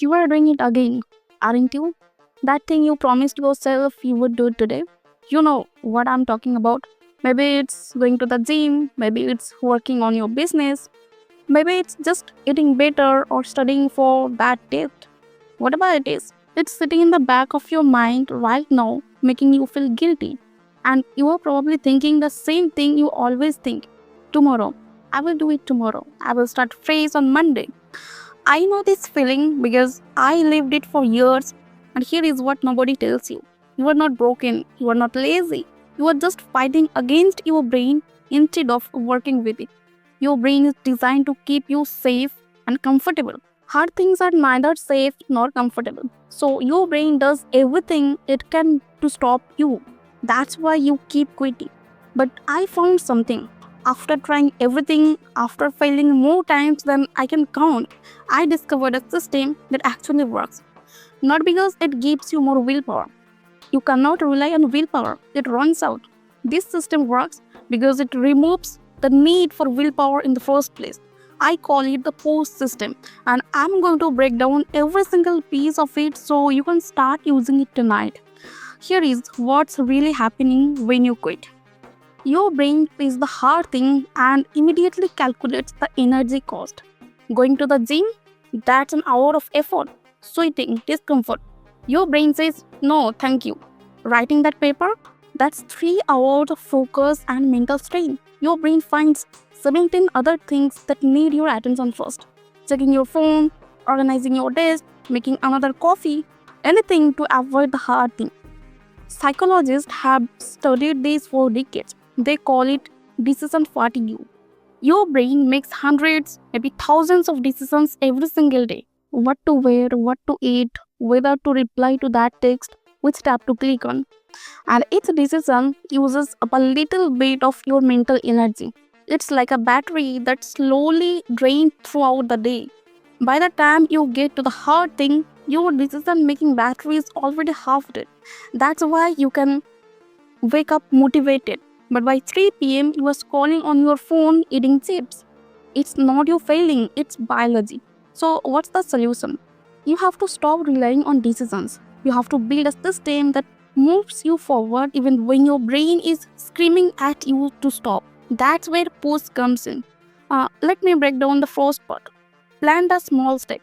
You are doing it again, aren't you? That thing you promised yourself you would do today. You know what I'm talking about. Maybe it's going to the gym, maybe it's working on your business, maybe it's just eating better or studying for that test. Whatever it is, it's sitting in the back of your mind right now, making you feel guilty. And you are probably thinking the same thing you always think. Tomorrow. I will do it tomorrow. I will start fresh on Monday. I know this feeling because I lived it for years. And here is what nobody tells you. You are not broken. You are not lazy. You are just fighting against your brain instead of working with it. Your brain is designed to keep you safe and comfortable. Hard things are neither safe nor comfortable. So your brain does everything it can to stop you. That's why you keep quitting. But I found something. After trying everything, after failing more times than I can count, I discovered a system that actually works. Not because it gives you more willpower. You cannot rely on willpower, it runs out. This system works because it removes the need for willpower in the first place. I call it the push system, and I'm going to break down every single piece of it so you can start using it tonight. Here is what's really happening when you quit. Your brain pays the hard thing and immediately calculates the energy cost. Going to the gym? That's an hour of effort, sweating, discomfort. Your brain says, no, thank you. Writing that paper? That's 3 hours of focus and mental strain. Your brain finds 17 other things that need your attention first. Checking your phone, organizing your desk, making another coffee, anything to avoid the hard thing. Psychologists have studied this for decades. They call it decision fatigue. Your brain makes hundreds, maybe thousands of decisions every single day. What to wear, what to eat, whether to reply to that text, which tab to click on. And each decision uses up a little bit of your mental energy. It's like a battery that slowly drains throughout the day. By the time you get to the hard thing, your decision making battery is already half dead. That's why you can wake up motivated, but by 3 p.m., you are scrolling on your phone eating chips. It's not you failing, it's biology. So, what's the solution? You have to stop relying on decisions. You have to build a system that moves you forward even when your brain is screaming at you to stop. That's where push comes in. Let me break down the first part. Plan the small step.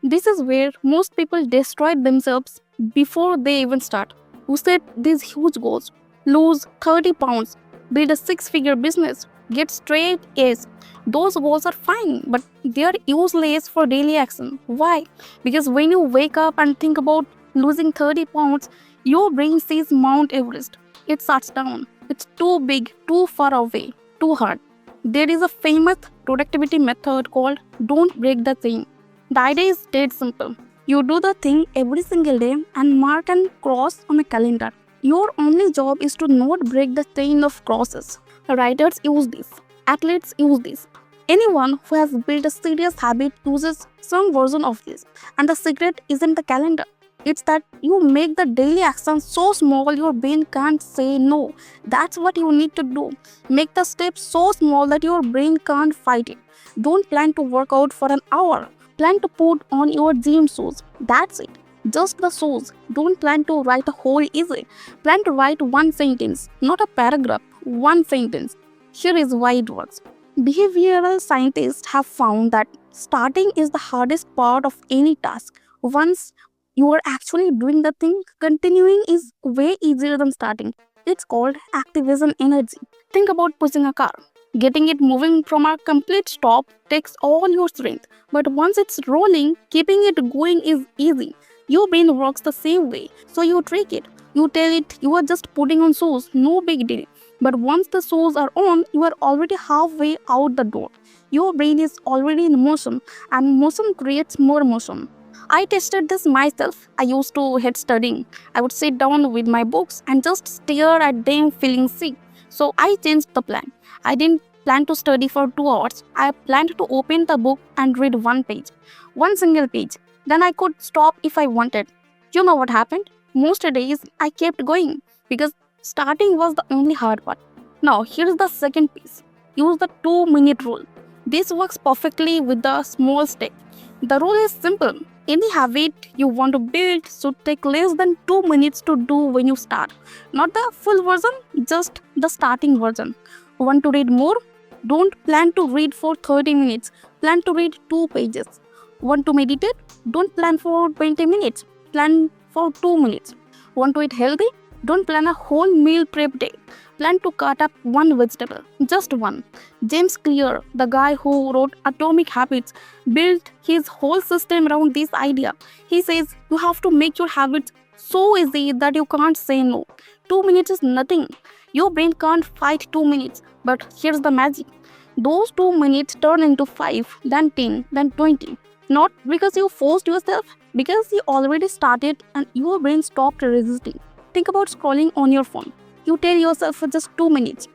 This is where most people destroy themselves before they even start. You set these huge goals. Lose 30 pounds, build a 6-figure business, get straight A's. Those goals are fine, but they are useless for daily action. Why? Because when you wake up and think about losing 30 pounds, your brain sees Mount Everest. It shuts down. It's too big, too far away, too hard. There is a famous productivity method called don't break the chain. The idea is dead simple. You do the thing every single day and mark and cross on a calendar. Your only job is to not break the chain of crosses. Writers use this. Athletes use this. Anyone who has built a serious habit uses some version of this. And the secret isn't the calendar. It's that you make the daily action so small your brain can't say no. That's what you need to do. Make the step so small that your brain can't fight it. Don't plan to work out for an hour. Plan to put on your gym shoes. That's it. Just the shoes. Don't plan to write a whole essay. Plan to write one sentence, not a paragraph. One sentence. Here is why it works. Behavioral scientists have found that starting is the hardest part of any task. Once you are actually doing the thing, continuing is way easier than starting. It's called activation energy. Think about pushing a car. Getting it moving from a complete stop takes all your strength. But once it's rolling, keeping it going is easy. Your brain works the same way, so you trick it. You tell it you are just putting on shoes, no big deal. But once the shoes are on, you are already halfway out the door. Your brain is already in motion, and motion creates more motion. I tested this myself. I used to hate studying. I would sit down with my books and just stare at them feeling sick. So I changed the plan. I didn't plan to study for 2 hours. I planned to open the book and read one page. One single page. Then I could stop if I wanted. You know what happened? Most days I kept going because starting was the only hard part. Now here's the second piece. Use the 2-minute rule. This works perfectly with the small step. The rule is simple. Any habit you want to build should take less than 2 minutes to do when you start. Not the full version, just the starting version. Want to read more? Don't plan to read for 30 minutes. Plan to read 2 pages. Want to meditate? Don't plan for 20 minutes. Plan for 2 minutes. Want to eat healthy? Don't plan a whole meal prep day. Plan to cut up one vegetable. Just one. James Clear, the guy who wrote Atomic Habits, built his whole system around this idea. He says you have to make your habits so easy that you can't say no. 2 minutes is nothing. Your brain can't fight 2 minutes. But here's the magic. Those 2 minutes turn into 5, then 10, then 20. Not because you forced yourself, because you already started and your brain stopped resisting. Think about scrolling on your phone. You tell yourself for just 2 minutes.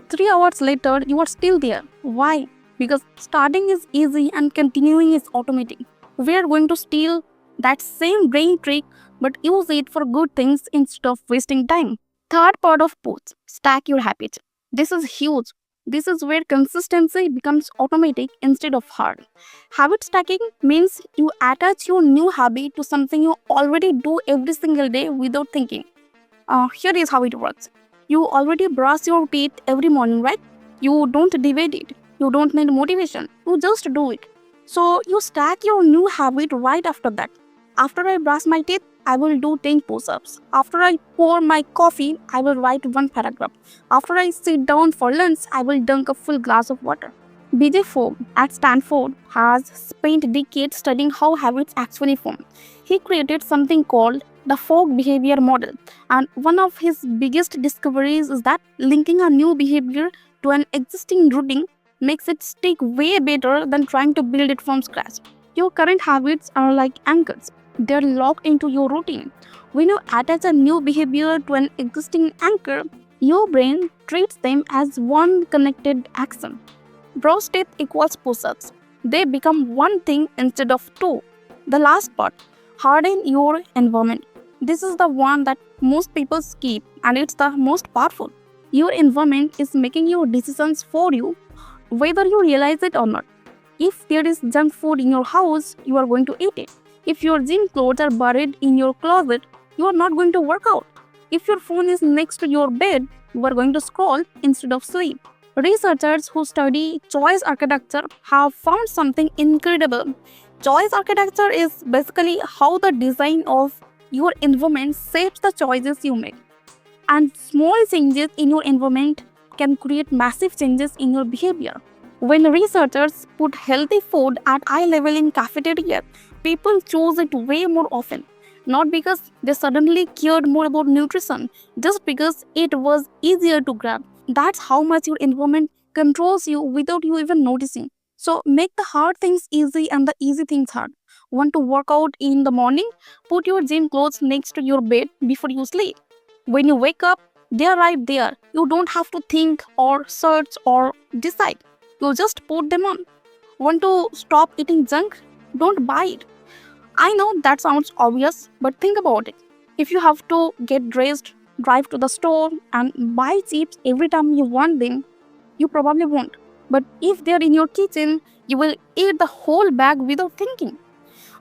3 hours later, you are still there. Why? Because starting is easy and continuing is automatic. We are going to steal that same brain trick but use it for good things instead of wasting time. Third part of push, stack your habits. This is huge. This is where consistency becomes automatic instead of hard. Habit stacking means you attach your new habit to something you already do every single day without thinking. Here is how it works. You already brush your teeth every morning, right? You don't debate it. You don't need motivation. You just do it. So you stack your new habit right after that. After I brush my teeth, I will do 10 push-ups. After I pour my coffee, I will write one paragraph. After I sit down for lunch, I will dunk a full glass of water. BJ Fogg at Stanford has spent decades studying how habits actually form. He created something called the Fogg behavior model, and one of his biggest discoveries is that linking a new behavior to an existing routine makes it stick way better than trying to build it from scratch. Your current habits are like anchors. They're locked into your routine. When you attach a new behavior to an existing anchor, your brain treats them as one connected action. Brush teeth equals push-ups. They become one thing instead of two. The last part, harden your environment. This is the one that most people skip and it's the most powerful. Your environment is making your decisions for you, whether you realize it or not. If there is junk food in your house, you are going to eat it. If your gym clothes are buried in your closet, you are not going to work out. If your phone is next to your bed, you are going to scroll instead of sleep. Researchers who study choice architecture have found something incredible. Choice architecture is basically how the design of your environment shapes the choices you make. And small changes in your environment can create massive changes in your behavior. When researchers put healthy food at eye level in cafeteria, people chose it way more often. Not because they suddenly cared more about nutrition, just because it was easier to grab. That's how much your environment controls you without you even noticing. So make the hard things easy and the easy things hard. Want to work out in the morning? Put your gym clothes next to your bed before you sleep. When you wake up, they are right there. You don't have to think or search or decide. You just put them on. Want to stop eating junk? Don't buy it. I know that sounds obvious, but think about it. If you have to get dressed, drive to the store, and buy chips every time you want them, you probably won't. But if they're in your kitchen, you will eat the whole bag without thinking.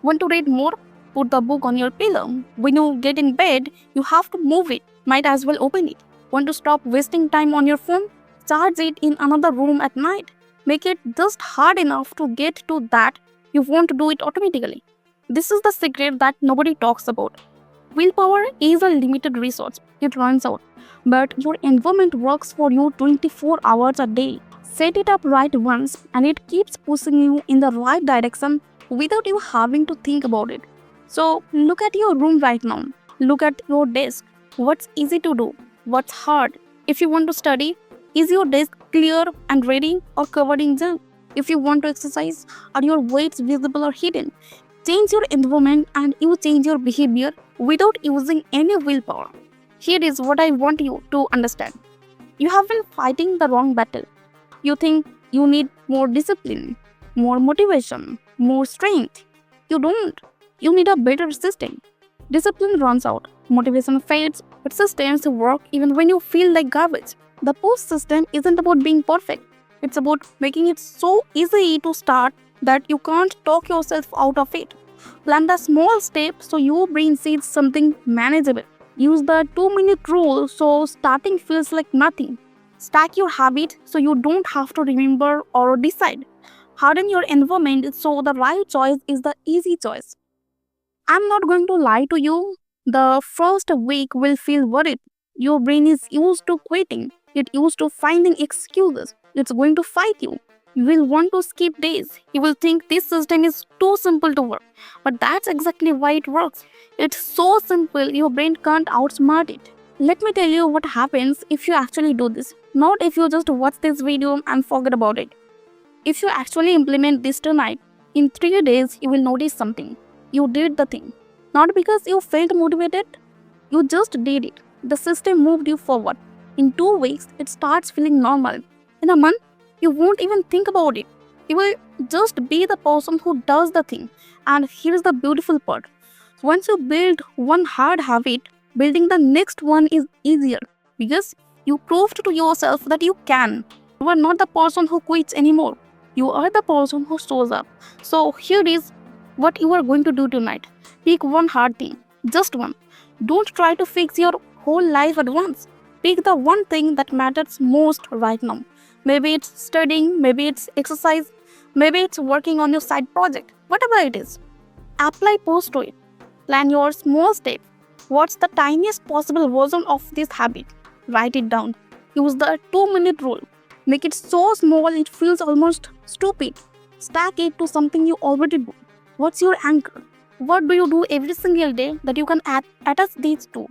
Want to read more? Put the book on your pillow. When you get in bed, you have to move it. Might as well open it. Want to stop wasting time on your phone? Charge it in another room at night. Make it just hard enough to get to that. You won't do it automatically. This is the secret that nobody talks about. Willpower is a limited resource. It runs out. But your environment works for you 24 hours a day. Set it up right once and it keeps pushing you in the right direction without you having to think about it. So look at your room right now. Look at your desk. What's easy to do? What's hard? If you want to study, is your desk clear and ready or covered in junk? If you want to exercise, are your weights visible or hidden? Change your environment and you change your behavior without using any willpower. Here is what I want you to understand. You have been fighting the wrong battle. You think you need more discipline, more motivation, more strength. You don't. You need a better system. Discipline runs out, motivation fades, but systems work even when you feel like garbage. The push system isn't about being perfect. It's about making it so easy to start that you can't talk yourself out of it. Plan the small step so your brain sees something manageable. Use the 2-minute rule so starting feels like nothing. Stack your habit so you don't have to remember or decide. Harden your environment so the right choice is the easy choice. I'm not going to lie to you. The first week will feel worried. Your brain is used to quitting. It used to finding excuses. It's going to fight you. You will want to skip days. You will think this system is too simple to work. But that's exactly why it works. It's so simple, your brain can't outsmart it. Let me tell you what happens if you actually do this. Not if you just watch this video and forget about it. If you actually implement this tonight, in 3 days you will notice something. You did the thing. Not because you felt motivated, you just did it. The system moved you forward. In 2 weeks, it starts feeling normal. In a month, you won't even think about it. You will just be the person who does the thing. And here's the beautiful part. Once you build one hard habit, building the next one is easier because you proved to yourself that you can. You are not the person who quits anymore. You are the person who shows up. So here is what you are going to do tonight. Pick one hard thing, just one. Don't try to fix your whole life at once. Pick the one thing that matters most right now. Maybe it's studying, maybe it's exercise, maybe it's working on your side project, whatever it is. Apply post to it. Plan your small step. What's the tiniest possible version of this habit? Write it down. Use the 2-minute rule. Make it so small it feels almost stupid. Stack it to something you already do. What's your anchor? What do you do every single day that you can attach these to?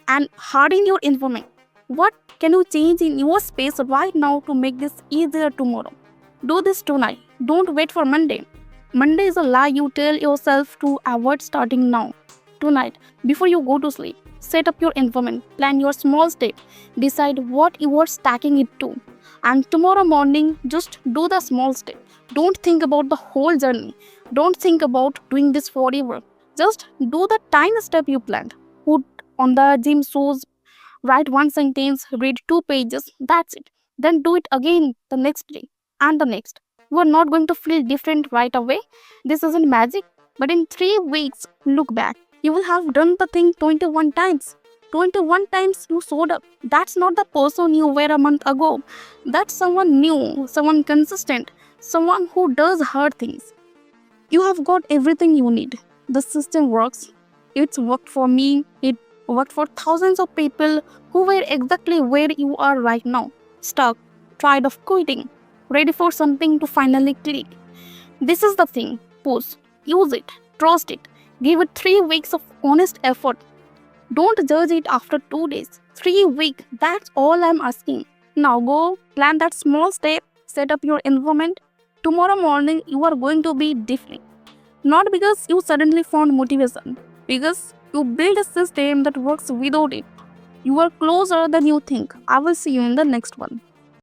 And harden your environment. What can you change in your space right now to make this easier tomorrow? Do this tonight. Don't wait for Monday. Monday is a lie you tell yourself to avoid starting now. Tonight, before you go to sleep, set up your environment, plan your small step, decide what you are stacking it to. And tomorrow morning, just do the small step. Don't think about the whole journey. Don't think about doing this forever. Just do the tiny step you planned. Put on the gym shoes, write one sentence, read 2 pages, that's it. Then do it again the next day and the next. You are not going to feel different right away. This isn't magic. But in 3 weeks, look back. You will have done the thing 21 times. 21 times you showed up. That's not the person you were a month ago. That's someone new, someone consistent, someone who does hard things. You have got everything you need. The system works. It's worked for me. It worked for thousands of people who were exactly where you are right now. Stuck, tired of quitting, ready for something to finally click. This is the thing. Push, use it, trust it. Give it 3 weeks of honest effort. Don't judge it after 2 days. 3 weeks, that's all I'm asking. Now go, plan that small step, set up your environment. Tomorrow morning, you are going to be different. Not because you suddenly found motivation, because you build a system that works without it. You are closer than you think. I will see you in the next one.